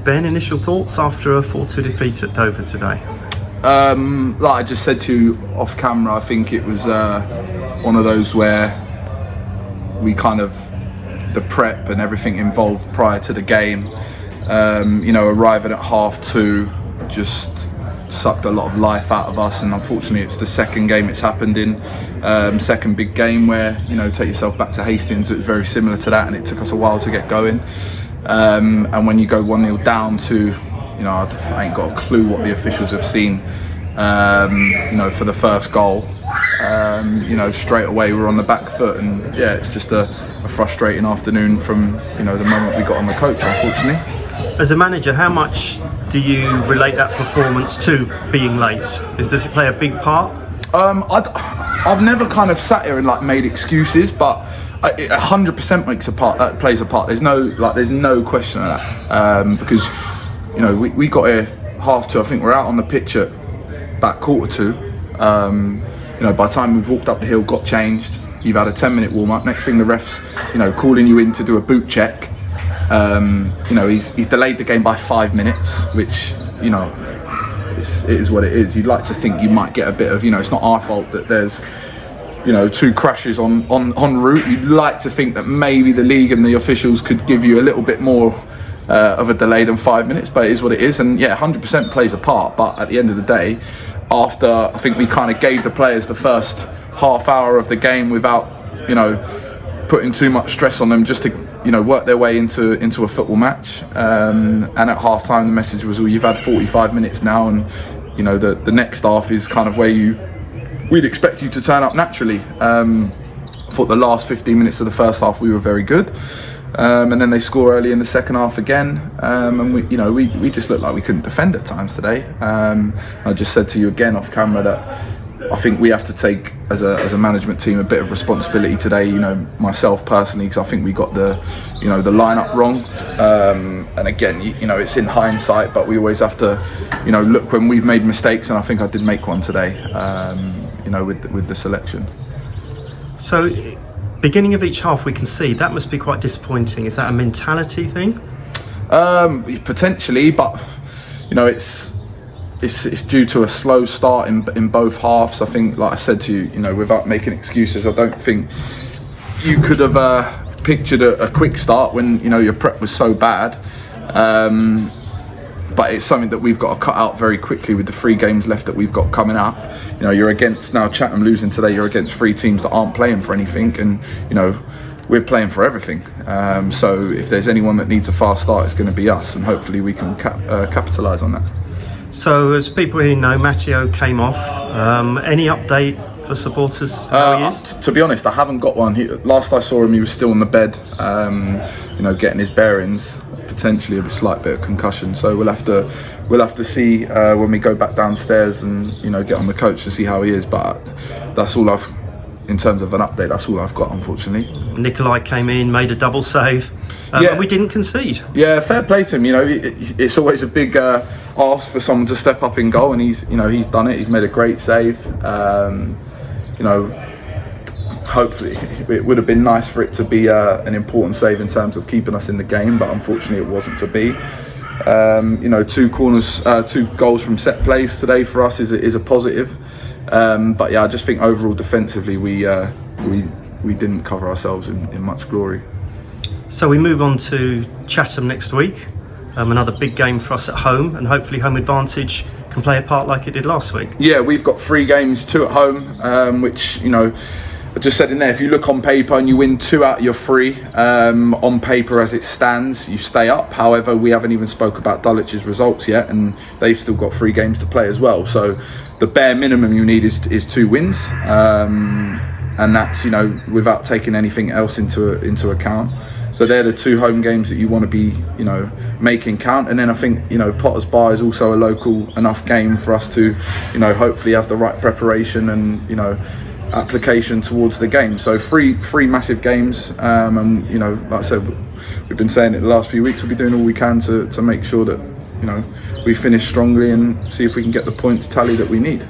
Ben, initial thoughts after a 4-2 defeat at Dover today? Like I just said to you off camera, I think it was one of those where we kind of, the prep and everything involved prior to the game, arriving at 2:30 just sucked a lot of life out of us, and unfortunately it's the second game it's happened in, second big game where, take yourself back to Hastings, it was very similar to that and it took us a while to get going, and when you go 1-0 down to, I ain't got a clue what the officials have seen, for the first goal, straight away we're on the back foot, and yeah, it's just a frustrating afternoon from, the moment we got on the coach, unfortunately. As a manager, how much do you relate that performance to being late? Does it play a big part? I've never kind of sat here and made excuses, but it 100% plays a part. There's no question of that, because we got here 2:30. I think we're out on the pitch at about 1:45. By the time we've walked up the hill, got changed, you've had a 10-minute warm-up. Next thing, the ref's calling you in to do a boot check. He's delayed the game by 5 minutes, which it is what it is. You'd like to think you might get a bit of, it's not our fault that there's 2 crashes en route. You'd like to think that maybe the league and the officials could give you a little bit more of a delay than 5 minutes, but it is what it is. And yeah, 100% plays a part, but at the end of the day, after I think we kind of gave the players the first half hour of the game without putting too much stress on them, just to work their way into a football match, and at half time the message was, well, you've had 45 minutes now, and the next half is kind of where we'd expect you to turn up naturally. I thought the last 15 minutes of the first half we were very good, and then they score early in the second half again, and we just looked like we couldn't defend at times today. I just said to you again off camera that I think we have to take, as a management team, a bit of responsibility today. Myself personally, because I think we got the lineup wrong. And again, it's in hindsight, but we always have to, look when we've made mistakes. And I think I did make one today, with the selection. So, beginning of each half, we can see that must be quite disappointing. Is that a mentality thing? Potentially, but it's due to a slow start in both halves. I think, like I said to you, without making excuses, I don't think you could have pictured a quick start when your prep was so bad. But it's something that we've got to cut out very quickly with the 3 games left that we've got coming up. You're against, now Chatham losing today, you're against 3 teams that aren't playing for anything, and we're playing for everything. So if there's anyone that needs a fast start, it's going to be us, and hopefully we can capitalise on that. So, as people here know, Matteo came off. Any update for supporters? How he is? To be honest, I haven't got one. Last I saw him, he was still on the bed, getting his bearings. Potentially a slight bit of concussion. So we'll have to see when we go back downstairs and get on the coach to see how he is. But that's all in terms of an update. That's all I've got, unfortunately. Nikolai came in, made a double save, and we didn't concede. Yeah, fair play to him. It's always a big ask for someone to step up in goal, and he's done it. He's made a great save. Hopefully it would have been nice for it to be an important save in terms of keeping us in the game, but unfortunately it wasn't to be. 2 goals from set plays today for us is a positive. But yeah, I just think overall defensively we didn't cover ourselves in much glory. So we move on to Chatham next week, another big game for us at home, and hopefully home advantage can play a part like it did last week. Yeah, we've got 3 games, 2 at home, which I just said in there, if you look on paper and you win 2 out of your 3, on paper as it stands, you stay up. However, we haven't even spoke about Dulwich's results yet, and they've still got 3 games to play as well. So the bare minimum you need is 2 wins, and that's without taking anything else into account. So they're the 2 home games that you want to be making count. And then I think Potters Bar is also a local enough game for us to hopefully have the right preparation and application towards the game. So 3 massive games, and like I said, we've been saying it the last few weeks, we'll be doing all we can to make sure that we finish strongly and see if we can get the points tally that we need.